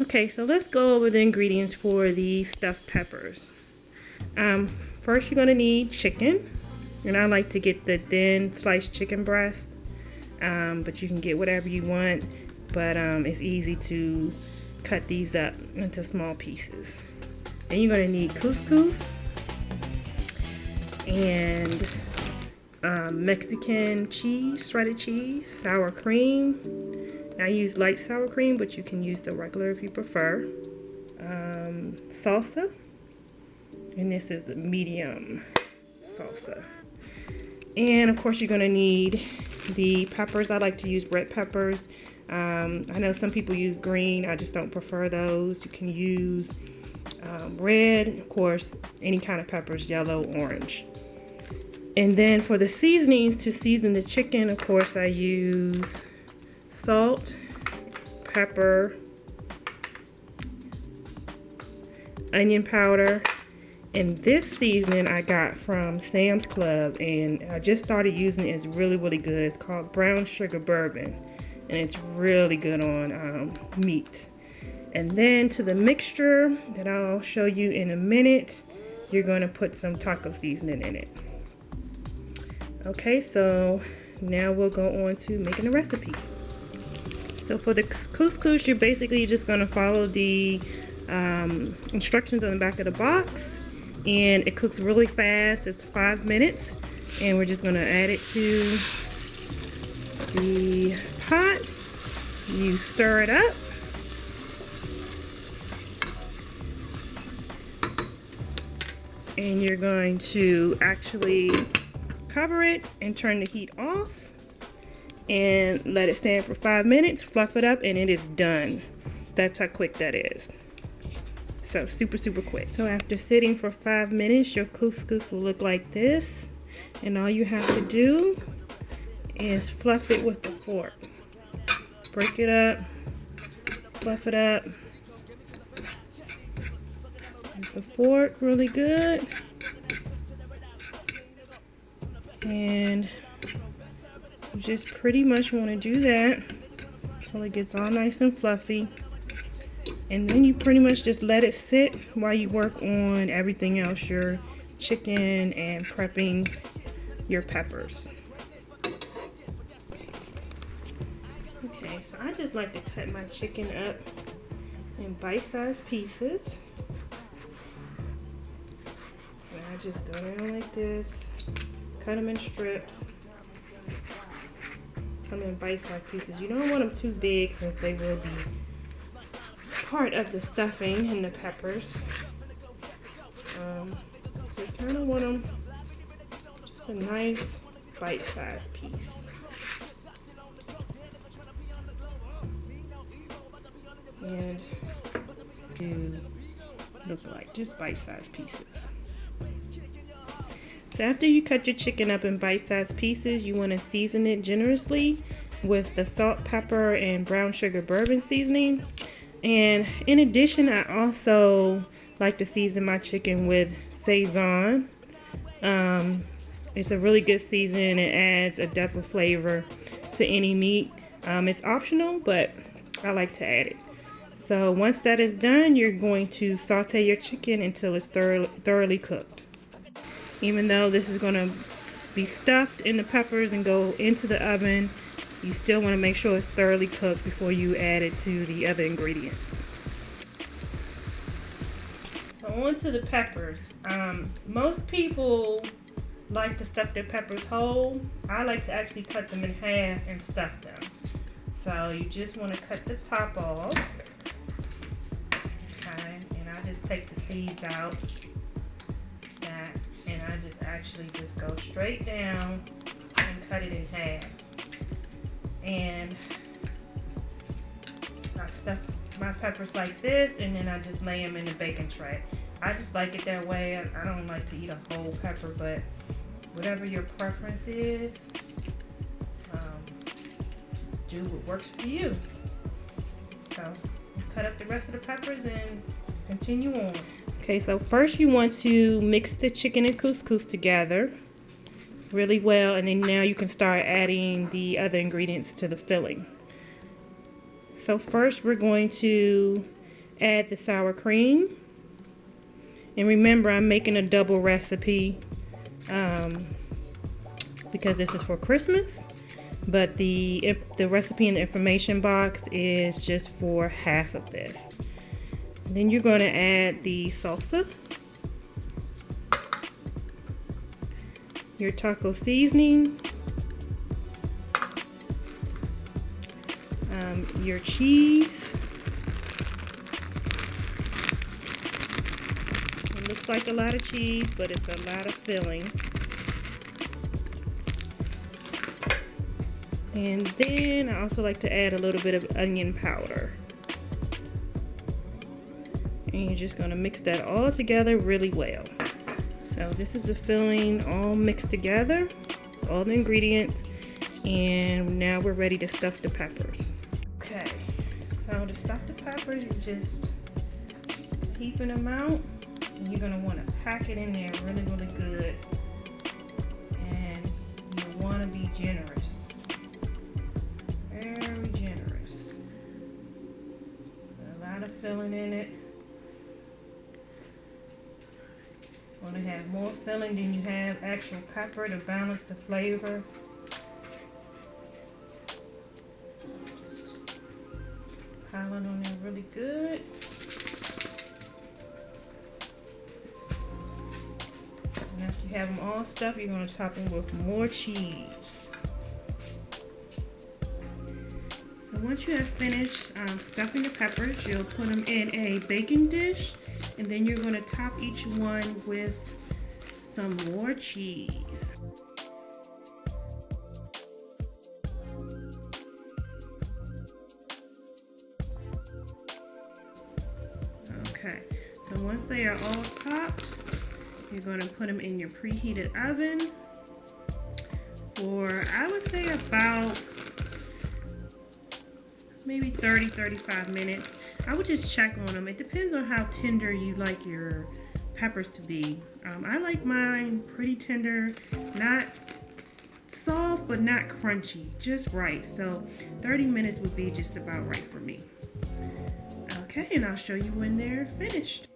Okay, so let's go over the ingredients for the stuffed peppers. First, you're going to need chicken, and I like to get the thin sliced chicken breast, but you can get whatever you want, but it's easy to cut these up into small pieces. Then you're going to need couscous and Mexican cheese, shredded cheese, sour cream. I use light sour cream, but you can use the regular if you prefer. Salsa, and this is a medium salsa. And of course you're going to need the peppers. I like to use red peppers. I know some people use green. I just don't prefer those. You can use red, of course, any kind of peppers, yellow, orange. And then for the seasonings to season the chicken, of course, I use salt, pepper, onion powder, and this seasoning I got from Sam's Club, and I just started using it. It's really, really good. It's called brown sugar bourbon, and it's really good on meat. And then to the mixture that I'll show you in a minute, you're going to put some taco seasoning in it. Okay, so now we'll go on to making the recipe. So for the couscous, you're basically just going to follow the instructions on the back of the box, and it cooks really fast. It's 5 minutes, and we're just going to add it to the pot. You stir it up. And you're going to actually cover it and turn the heat off and let it stand for 5 minutes, fluff it up, and it is done. That's how quick that is. So super, super quick. So after sitting for 5 minutes, your couscous will look like this. And all you have to do is fluff it with the fork. Break it up, fluff it up with the fork really good. And you just pretty much want to do that until it gets all nice and fluffy. And then you pretty much just let it sit while you work on everything else, your chicken and prepping your peppers. Okay, so I just like to cut my chicken up in bite-sized pieces. And I just go down like this, cut them in strips, cut them in bite-sized pieces. You don't want them too big since they will be part of the stuffing and the peppers. So you kind of want them just a nice bite-sized piece. And to look like just bite-sized pieces. So after you cut your chicken up in bite-sized pieces, you want to season it generously with the salt, pepper, and brown sugar bourbon seasoning. And in addition, I also like to season my chicken with Saizon. It's a really good season. It adds a depth of flavor to any meat. It's optional, but I like to add it. So once that is done, you're going to saute your chicken until it's thoroughly cooked. Even though this is going to be stuffed in the peppers and go into the oven, you still want to make sure it's thoroughly cooked before you add it to the other ingredients. So on to the peppers. Most people like to stuff their peppers whole. I like to actually cut them in half and stuff them. So you just want to cut the top off. Okay, and I just take the seeds out. And I just actually just go straight down and cut it in half. And I stuff my peppers like this, and then I just lay them in the baking tray. I just like it that way. I don't like to eat a whole pepper, but whatever your preference is, do what works for you. So cut up the rest of the peppers and continue on. Okay, so first you want to mix the chicken and couscous together really well, and then now you can start adding the other ingredients to the filling. So first we're going to add the sour cream. And remember, I'm making a double recipe because this is for Christmas. But the recipe in the information box is just for half of this. And then you're going to add the salsa, your taco seasoning, your cheese. It looks like a lot of cheese, but it's a lot of filling. And then I also like to add a little bit of onion powder. And you're just going to mix that all together really well. So this is the filling all mixed together, all the ingredients. And now we're ready to stuff the peppers. Okay, so to stuff the peppers, you just heaping them out. And you're going to want to pack it in there really, really good. And you want to be generous. Very generous. A lot of filling in it. Want to have more filling than you have actual pepper to balance the flavor. Pile it on there really good. And after you have them all stuffed, you're going to top them with more cheese. So once you have finished stuffing the peppers, you'll put them in a baking dish, and then you're going to top each one with some more cheese. Okay, so once they are all topped, you're going to put them in your preheated oven for, I would say, about maybe 30-35 minutes. I would just check on them. It depends on how tender you like your peppers to be. I like mine pretty tender, not soft but not crunchy, just right. So 30 minutes would be just about right for me. Okay, and I'll show you when they're finished.